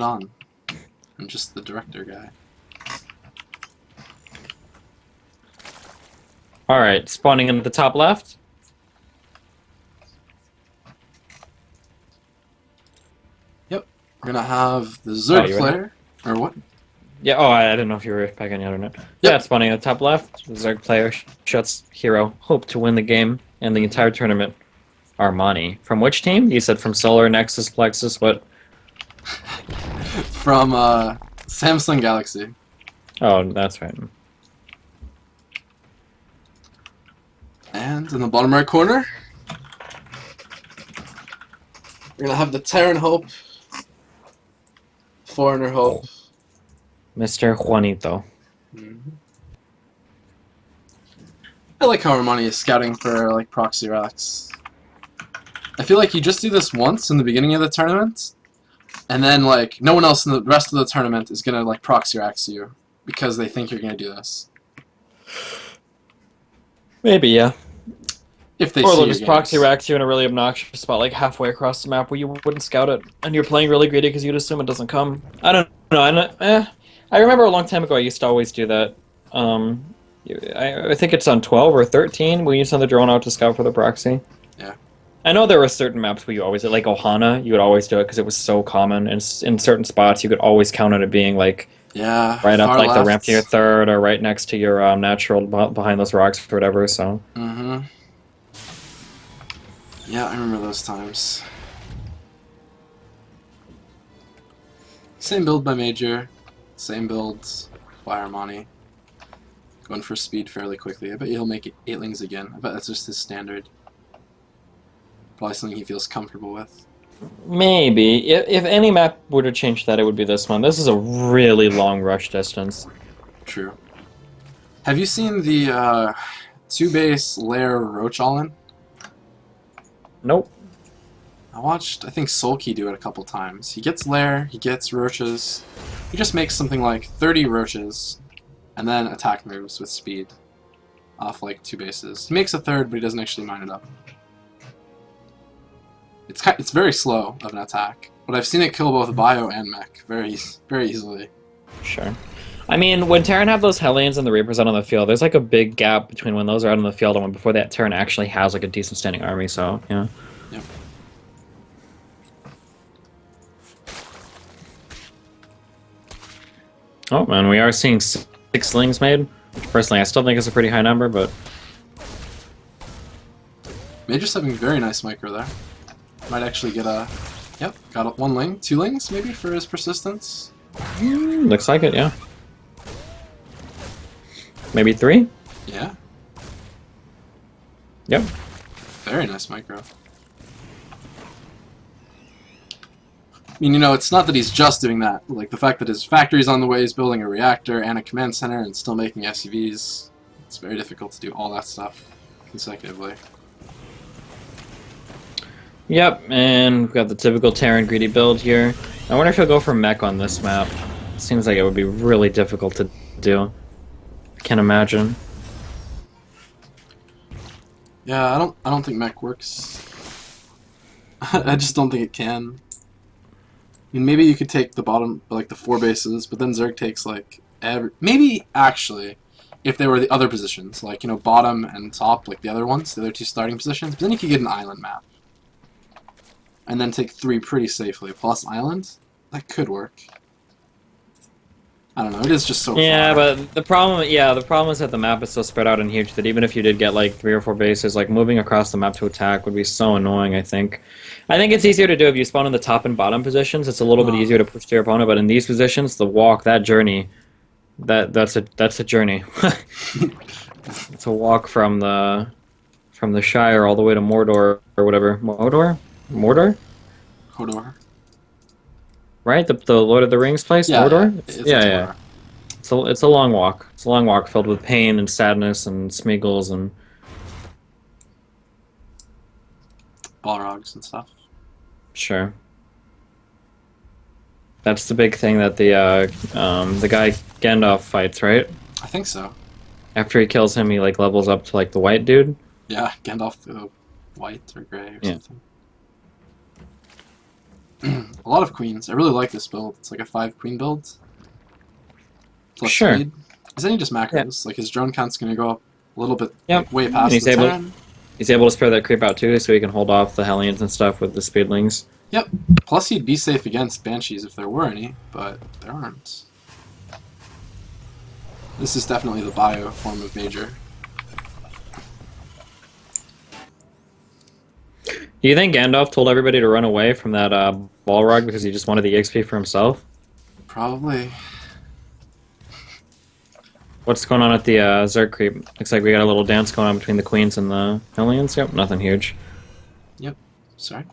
on. I'm just the director guy. Alright, spawning in at the top left. Yep. We're gonna have the Zerg you player. Or what? Yeah, oh, I didn't know if you were back on yet or not. Yep. Yeah, spawning at the top left. Zerg player shuts hero. Hope to win the game and the entire tournament. Armani. From which team? You said from Solar, Nexus, Plexus, what? From Samsung Galaxy. Oh, that's right. And in the bottom right corner, we're gonna have the Terran Hope, Foreigner Hope. Mr. Juanito. I like how Armani is scouting for like proxy racks. I feel like you just do this once in the beginning of the tournament, and then like no one else in the rest of the tournament is gonna like proxy racks you because they think you're gonna do this. Maybe, yeah. If they Or see they'll your just proxy games. racks you in a really obnoxious spot, like halfway across the map where you wouldn't scout it, and you're playing really greedy because you'd assume it doesn't come. I don't know. I remember a long time ago I used to always do that. I think it's on 12 or 13 when you send the drone out to scout for the proxy. Yeah. I know there were certain maps where you always, like Ohana, you would always do it because it was so common, and in certain spots you could always count on it being like Yeah. right up far like left. the ramp to your third or right next to your natural behind those rocks or whatever, so. Mm-hmm. Yeah, I remember those times. Same build by Major, same build by Armani. Going for speed fairly quickly. I bet he'll make it 8lings again. I bet that's just his standard. Probably something he feels comfortable with. Maybe. If any map were to change that, it would be this one. This is a really long rush distance. True. Have you seen the 2-base lair roach all-in? Nope. I watched, I think Sulky do it a couple times. He gets lair, he gets roaches. He just makes something like 30 roaches, and then attack moves with speed off like 2 bases. He makes a third, but he doesn't actually mine it up. It's very slow of an attack, but I've seen it kill both bio and mech very easily. Sure. I mean, when Terran have those Hellions and the Reapers out on the field, there's like a big gap between when those are out on the field and when before that Terran actually has like a decent standing army, so, yeah. Yep. Oh, and we are seeing 6 slings made, which personally I still think is a pretty high number, but... Major's having very nice micro there. Might actually get a... Yep, got 1 ling, 2 lings maybe for his persistence. Looks like it, yeah. Maybe 3? Yeah. Yep. Very nice micro. I mean, you know, it's not that he's just doing that. Like, the fact that his factory's on the way, he's building a reactor and a command center and still making SUVs. It's very difficult to do all that stuff consecutively. Yep, and we've got the typical Terran greedy build here. I wonder if he'll go for mech on this map. It seems like it would be really difficult to do. I can't imagine. Yeah, I don't think mech works. I just don't think it can. I mean, maybe you could take the bottom, like the 4 bases, but then Zerg takes like maybe actually, if they were the other positions, like, you know, bottom and top, like the other ones, the other 2 starting positions. But then you could get an island map, and then take 3 pretty safely plus island. That could work. I don't know. It is just so Yeah, far. but the problem is that the map is so spread out and huge that even if you did get like 3 or 4 bases, like moving across the map to attack would be so annoying, I think. I think it's easier to do if you spawn in the top and bottom positions. It's a little bit easier to push to your opponent, but in these positions, the walk, that journey, that's a journey. It's a walk from the Shire all the way to Mordor or whatever. Mordor? Hodor. Right? The Lord of the Rings place? Yeah, Mordor? it's Yeah. Hodor. It's a long walk. It's a long walk filled with pain and sadness and Smeagol's and Balrogs and stuff. sure. That's the big thing that the guy Gandalf fights, right? I think so. After he kills him, he like levels up to like the white dude. Yeah, Gandalf white or gray or Yeah. something. A lot of queens. I really like this build. It's like a 5-queen build. Plus Sure. speed. Is any just macros? Like his drone count's gonna go up a little bit, Yep. like, way And past he's the able- 10. He's able to spare that creep out too, so he can hold off the Hellions and stuff with the Speedlings. Yep. Plus he'd be safe against Banshees if there were any, but there aren't. This is definitely the bio form of Major. Do you think Gandalf told everybody to run away from that Balrog because he just wanted the XP for himself? Probably. What's going on at the Zerg creep? Looks like we got a little dance going on between the Queens and the Hellions. Yep, nothing huge. Yep. Sorry.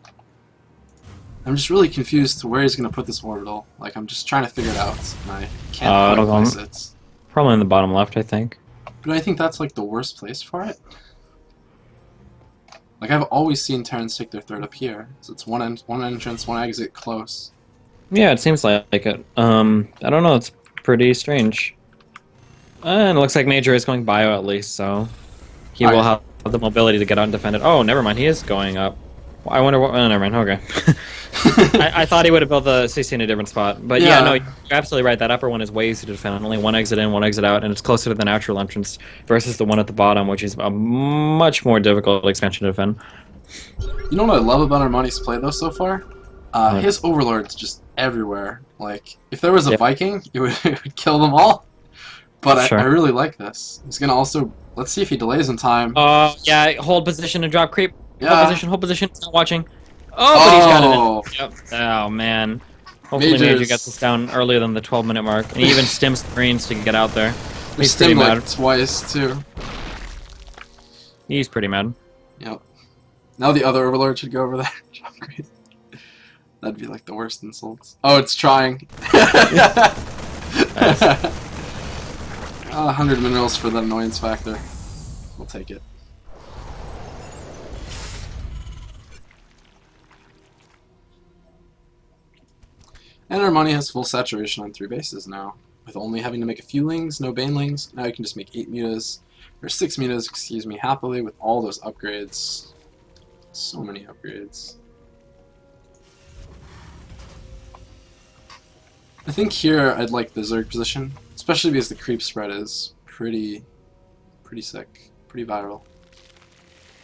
I'm just really confused to where he's going to put this orbital. Like, I'm just trying to figure it out, and I can't quite place it. Probably in the bottom left, I think. But I think that's, like, the worst place for it. Like, I've always seen Terrans take their third up here. So it's one entrance, one exit, close. Yeah, it seems like it. I don't know, it's pretty strange. And it looks like Major is going bio at least, so he will have the mobility to get out and defend it. Oh, never mind, he is going up. I wonder what... Oh, never mind, okay. I thought he would have built the CC in a different spot. But yeah, no, you're absolutely right. That upper one is way easy to defend. Only one exit in, one exit out, and it's closer to the natural entrance versus the one at the bottom, which is a much more difficult expansion to defend. You know what I love about Armani's play, though, so far? His Overlord's just everywhere. Like, if there was a Viking, it would kill them all. But I really like this. He's going to also... Let's see if he delays in time. Yeah, hold position and drop creep. Yeah. Hold position, he's not watching. Oh, but he's got it. Yep. Oh, man. Hopefully Major gets this down earlier than the 12-minute mark. And he even stims the Marines to get out there. He's pretty mad. Like twice, too. He's pretty mad. Yep. Now the other Overlord should go over there. That'd be like the worst insults. Oh, it's trying. 100 minerals for the annoyance factor. We'll take it. And Armani has full saturation on 3 bases now, with only having to make a few lings, no banelings. Now you can just make 8 mutas, or 6 mutas, excuse me, happily with all those upgrades. So many upgrades. I think here I'd like the Zerg position, especially because the creep spread is pretty sick, pretty viral.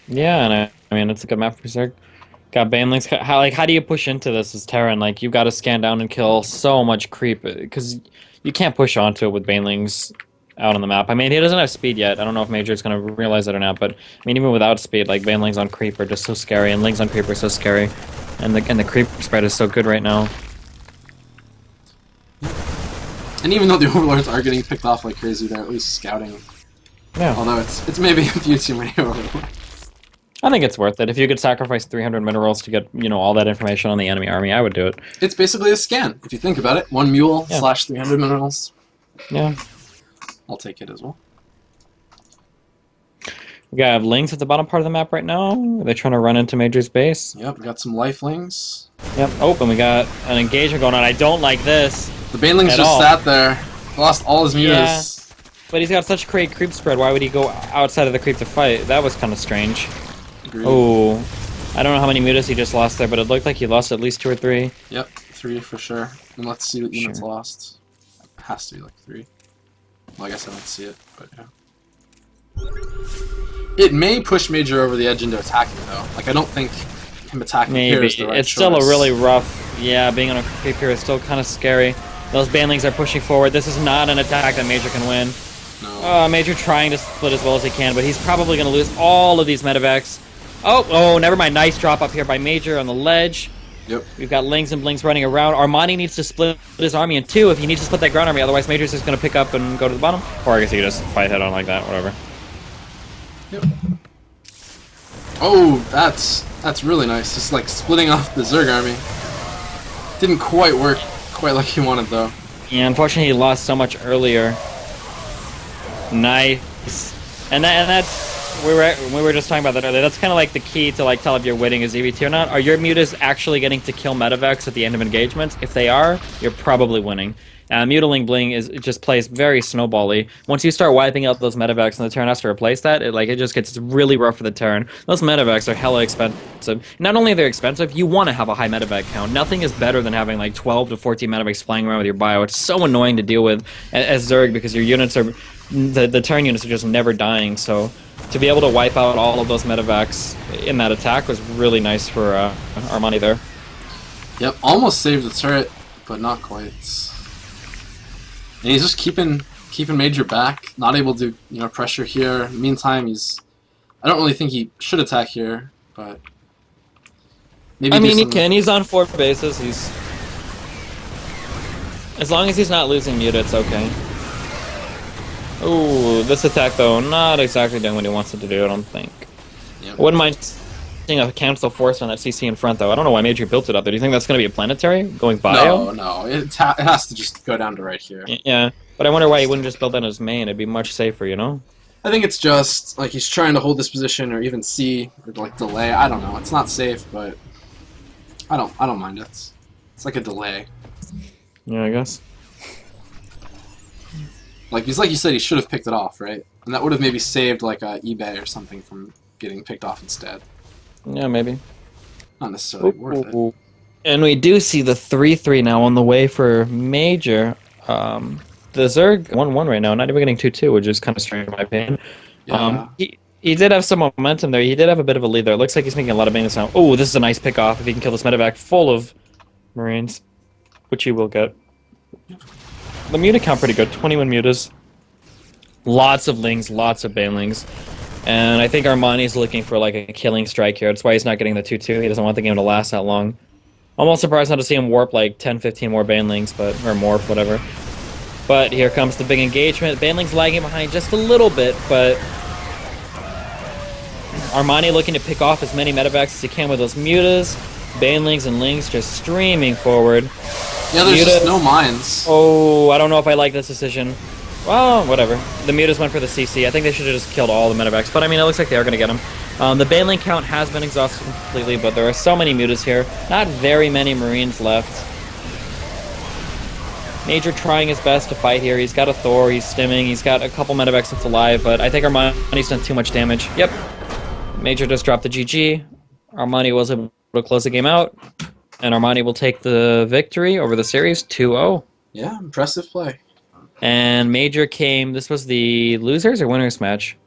Yeah, and I mean it's a good map for Zerg. Got banelings. How do you push into this as Terran? Like, you've got to scan down and kill so much creep, because you can't push onto it with banelings out on the map. I mean, he doesn't have speed yet. I don't know if Major's going to realize it or not, but I mean, even without speed, like, banelings on creep are just so scary, and lings on creep are so scary, and the creep spread is so good right now. And even though the Overlords are getting picked off like crazy, they're at least scouting. Yeah. Although it's maybe a few too many Overlords. I think it's worth it. If you could sacrifice 300 minerals to get, all that information on the enemy army, I would do it. It's basically a scan, if you think about it. 1 mule / 300 minerals. Yeah. I'll take it as well. We got lings at the bottom part of the map right now. Are they trying to run into Major's base? Yep, we got some lifelings. Yep. Oh, and we got an engagement going on. I don't like this. The banelings just sat there. Lost all his mutas. Yeah, but he's got such great creep spread. Why would he go outside of the creep to fight? That was kind of strange. Agreed. Oh, I don't know how many mutas he just lost there, but it looked like he lost at least 2 or 3. Yep, 3 for sure. And let's see what units lost. It has to be like 3. Well, I guess I don't see it, but yeah. It may push Major over the edge into attacking, though. Like, I don't think him attacking here is the right choice. Still a really rough... Yeah, being on a creep here is still kind of scary. Those banelings are pushing forward. This is not an attack that Major can win. No. Major trying to split as well as he can, but he's probably going to lose all of these medevacs. Oh, never mind. Nice drop up here by Major on the ledge. Yep. We've got lings and blings running around. Armani needs to split his army in 2 if he needs to split that ground army. Otherwise, Major's just going to pick up and go to the bottom. Or I guess he could just fight head on like that. Whatever. Yep. Oh, that's really nice. Just like splitting off the Zerg army. Didn't quite work quite like he wanted, though. Yeah, unfortunately, he lost so much earlier. Nice. And that's we were just talking about that earlier. That's kind of like the key to like tell if you're winning is EVT or not. Are your mutas actually getting to kill medevacs at the end of engagements? If they are, you're probably winning. Mutiling Bling it just plays very snowbally. Once you start wiping out those medevacs and the turn has to replace that, it just gets really rough for the turn. Those medevacs are hella expensive. Not only are they expensive, you want to have a high medevac count. Nothing is better than having like 12 to 14 medevacs flying around with your bio. It's so annoying to deal with as Zerg because your units are the turn units are just never dying. So to be able to wipe out all of those medevacs in that attack was really nice for Armani there. Yep, almost saved the turret, but not quite. And he's just keeping Major back, not able to pressure here. Meantime, I don't really think he should attack here, but maybe. I mean, he can. He's on 4 bases. As long as he's not losing mute, it's okay. Ooh, this attack though, not exactly doing what he wants it to do. I don't think. Yep. I wouldn't mind seeing a cancel force on that CC in front though. I don't know why Major built it up there. Do you think that's going to be a planetary going bio? No, it has to just go down to right here. Yeah, but I wonder why he wouldn't just build that on his main. It'd be much safer, you know. I think it's just like he's trying to hold this position or even see or like delay. I don't know. It's not safe, but I don't mind it. It's like a delay. Yeah, I guess. Like you said, he should have picked it off, right? And that would have maybe saved like a eBay or something from getting picked off instead. Yeah, maybe. Not necessarily worth it. And we do see the 3-3 now on the way for Major. The Zerg 1-1 right now, not even getting 2-2, which is kind of strange in my opinion. Yeah. He did have some momentum there. He did have a bit of a lead there. It looks like he's making a lot of bangers now. Oh, this is a nice pick off if he can kill this medevac full of Marines, which he will get. The muta count pretty good, 21 mutas. Lots of lings, lots of banelings. And I think Armani's looking for like a killing strike here. That's why he's not getting the 2-2. He doesn't want the game to last that long. Almost surprised not to see him warp like 10-15 more banelings, or morph, whatever. But here comes the big engagement. Baneling's lagging behind just a little bit, but Armani looking to pick off as many medevacs as he can with those mutas. Banelings and lings just streaming forward. Yeah, there's just no mines. Oh, I don't know if I like this decision. Well, whatever. The mutas went for the CC. I think they should have just killed all the medevacs, but I mean, it looks like they are going to get them. The baneling count has been exhausted completely, but there are so many mutas here. Not very many Marines left. Major trying his best to fight here. He's got a Thor, he's stimming, he's got a couple medevacs that's alive, but I think Armani's done too much damage. Yep. Major just dropped the GG. Armani was able to close the game out, and Armani will take the victory over the series 2-0. Yeah, impressive play. And Major came. This was the losers or winners match.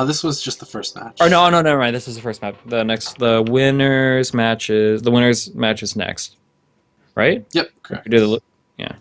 This was just the first match. Oh no, never mind. This is the first match. The winners match is next, right? Yep, correct. Yeah.